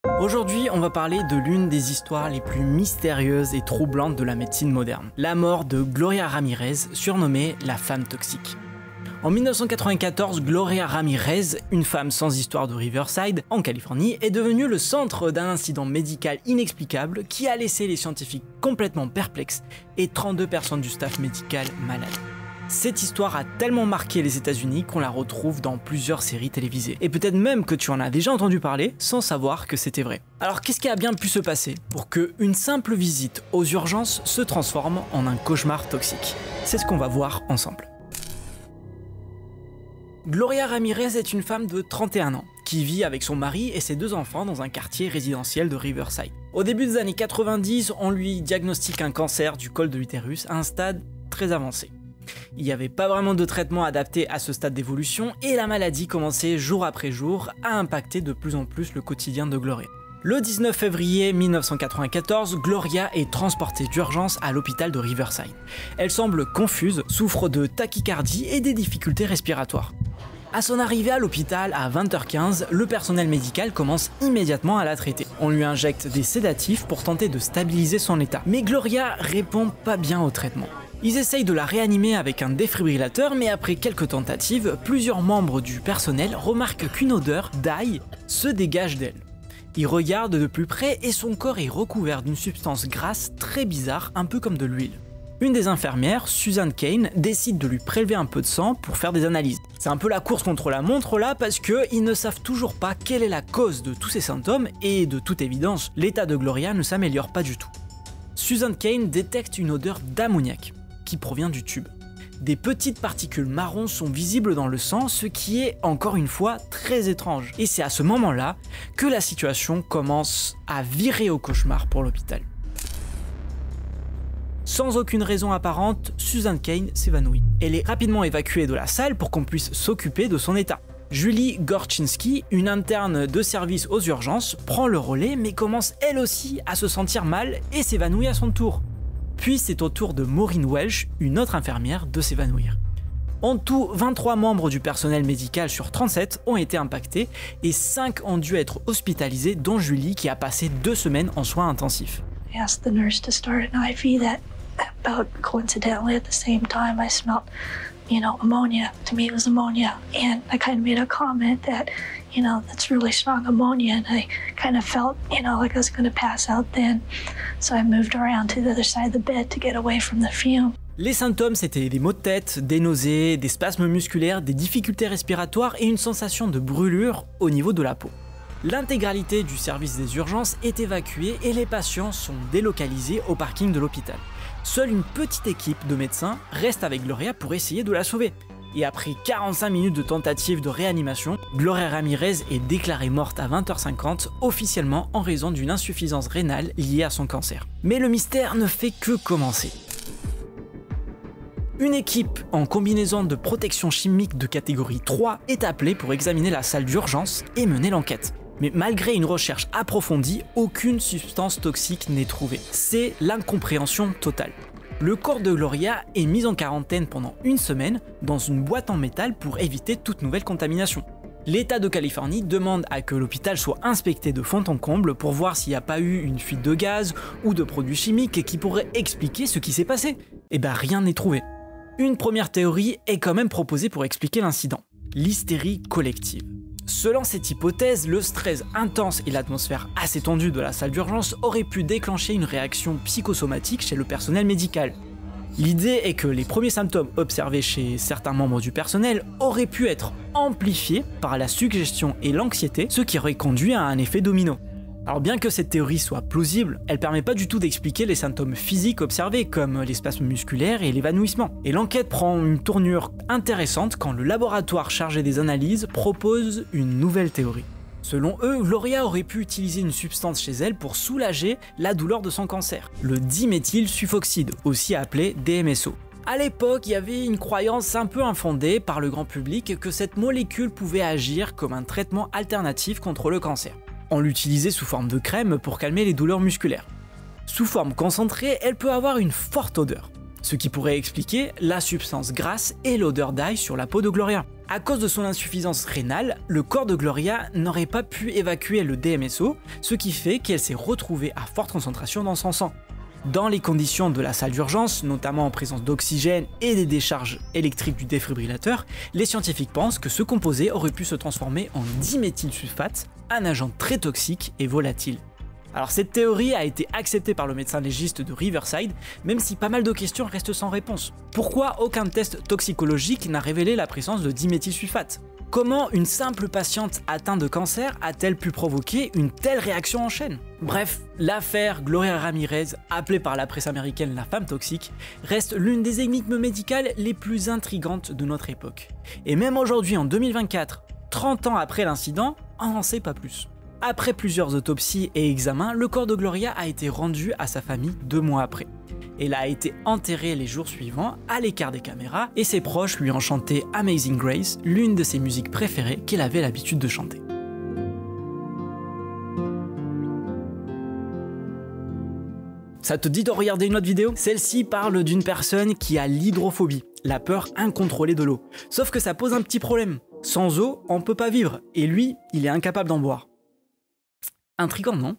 Aujourd'hui, on va parler de l'une des histoires les plus mystérieuses et troublantes de la médecine moderne. La mort de Gloria Ramirez, surnommée la femme toxique. En 1994, Gloria Ramirez, une femme sans histoire de Riverside, en Californie, est devenue le centre d'un incident médical inexplicable qui a laissé les scientifiques complètement perplexes et 32 personnes du staff médical malades. Cette histoire a tellement marqué les États-Unis qu'on la retrouve dans plusieurs séries télévisées. Et peut-être même que tu en as déjà entendu parler sans savoir que c'était vrai. Alors qu'est-ce qui a bien pu se passer pour qu'une simple visite aux urgences se transforme en un cauchemar toxique? C'est ce qu'on va voir ensemble. Gloria Ramirez est une femme de 31 ans qui vit avec son mari et ses 2 enfants dans un quartier résidentiel de Riverside. Au début des années 90, on lui diagnostique un cancer du col de l'utérus à un stade très avancé. Il n'y avait pas vraiment de traitement adapté à ce stade d'évolution et la maladie commençait jour après jour à impacter de plus en plus le quotidien de Gloria. Le 19 février 1994, Gloria est transportée d'urgence à l'hôpital de Riverside. Elle semble confuse, souffre de tachycardie et des difficultés respiratoires. À son arrivée à l'hôpital à 20h15, le personnel médical commence immédiatement à la traiter. On lui injecte des sédatifs pour tenter de stabiliser son état. Mais Gloria répond pas bien au traitement. Ils essayent de la réanimer avec un défibrillateur, mais après quelques tentatives, plusieurs membres du personnel remarquent qu'une odeur d'ail se dégage d'elle. Ils regardent de plus près et son corps est recouvert d'une substance grasse très bizarre, un peu comme de l'huile. Une des infirmières, Susan Cain, décide de lui prélever un peu de sang pour faire des analyses. C'est un peu la course contre la montre là parce qu'ils ne savent toujours pas quelle est la cause de tous ces symptômes et de toute évidence, l'état de Gloria ne s'améliore pas du tout. Susan Cain détecte une odeur d'ammoniac qui provient du tube. Des petites particules marron sont visibles dans le sang, ce qui est encore une fois très étrange. Et c'est à ce moment-là que la situation commence à virer au cauchemar pour l'hôpital. Sans aucune raison apparente, Susan Cain s'évanouit. Elle est rapidement évacuée de la salle pour qu'on puisse s'occuper de son état. Julie Gorczynski, une interne de service aux urgences, prend le relais mais commence elle aussi à se sentir mal et s'évanouit à son tour. Puis c'est au tour de Maureen Welch, une autre infirmière, de s'évanouir. En tout, 23 membres du personnel médical sur 37 ont été impactés et 5 ont dû être hospitalisés, dont Julie qui a passé 2 semaines en soins intensifs. I asked the nurse to start an IV that about coincidentally at the same time I smelled, ammonia. To me it was ammonia. And I kind of made a comment that, that's really strong ammonia. And I kind of felt, like I was going to pass out then. So I moved around to the other side of the bed to get away from the fume. Les symptômes, c'était des maux de tête, des nausées, des spasmes musculaires, des difficultés respiratoires et une sensation de brûlure au niveau de la peau. L'intégralité du service des urgences est évacuée et les patients sont délocalisés au parking de l'hôpital. Seule une petite équipe de médecins reste avec Gloria pour essayer de la sauver. Et après 45 minutes de tentative de réanimation, Gloria Ramirez est déclarée morte à 20h50, officiellement en raison d'une insuffisance rénale liée à son cancer. Mais le mystère ne fait que commencer. Une équipe en combinaison de protection chimique de catégorie 3 est appelée pour examiner la salle d'urgence et mener l'enquête. Mais malgré une recherche approfondie, aucune substance toxique n'est trouvée. C'est l'incompréhension totale. Le corps de Gloria est mis en quarantaine pendant 1 semaine dans une boîte en métal pour éviter toute nouvelle contamination. L'État de Californie demande à que l'hôpital soit inspecté de fond en comble pour voir s'il n'y a pas eu une fuite de gaz ou de produits chimiques qui pourraient expliquer ce qui s'est passé. Et rien n'est trouvé. Une première théorie est quand même proposée pour expliquer l'incident. L'hystérie collective. Selon cette hypothèse, le stress intense et l'atmosphère assez tendue de la salle d'urgence auraient pu déclencher une réaction psychosomatique chez le personnel médical. L'idée est que les premiers symptômes observés chez certains membres du personnel auraient pu être amplifiés par la suggestion et l'anxiété, ce qui aurait conduit à un effet domino. Alors bien que cette théorie soit plausible, elle permet pas du tout d'expliquer les symptômes physiques observés comme les spasmes musculaires et l'évanouissement. Et l'enquête prend une tournure intéressante quand le laboratoire chargé des analyses propose une nouvelle théorie. Selon eux, Gloria aurait pu utiliser une substance chez elle pour soulager la douleur de son cancer, le diméthylsulfoxide, aussi appelé DMSO. À l'époque, il y avait une croyance un peu infondée par le grand public que cette molécule pouvait agir comme un traitement alternatif contre le cancer. On l'utilisait sous forme de crème pour calmer les douleurs musculaires. Sous forme concentrée, elle peut avoir une forte odeur, ce qui pourrait expliquer la substance grasse et l'odeur d'ail sur la peau de Gloria. À cause de son insuffisance rénale, le corps de Gloria n'aurait pas pu évacuer le DMSO, ce qui fait qu'elle s'est retrouvée à forte concentration dans son sang. Dans les conditions de la salle d'urgence, notamment en présence d'oxygène et des décharges électriques du défibrillateur, les scientifiques pensent que ce composé aurait pu se transformer en diméthylsulfate, un agent très toxique et volatile. Alors cette théorie a été acceptée par le médecin légiste de Riverside, même si pas mal de questions restent sans réponse. Pourquoi aucun test toxicologique n'a révélé la présence de diméthylsulfate? Comment une simple patiente atteinte de cancer a-t-elle pu provoquer une telle réaction en chaîne? Bref, l'affaire Gloria Ramirez, appelée par la presse américaine la femme toxique, reste l'une des énigmes médicales les plus intrigantes de notre époque. Et même aujourd'hui en 2024, 30 ans après l'incident, on n'en sait pas plus. Après plusieurs autopsies et examens, le corps de Gloria a été rendu à sa famille 2 mois après. Elle a été enterrée les jours suivants, à l'écart des caméras, et ses proches lui ont chanté Amazing Grace, l'une de ses musiques préférées qu'elle avait l'habitude de chanter. Ça te dit de regarder une autre vidéo? Celle-ci parle d'une personne qui a l'hydrophobie, la peur incontrôlée de l'eau. Sauf que ça pose un petit problème. Sans eau, on peut pas vivre, et lui, il est incapable d'en boire. Intriguant, non?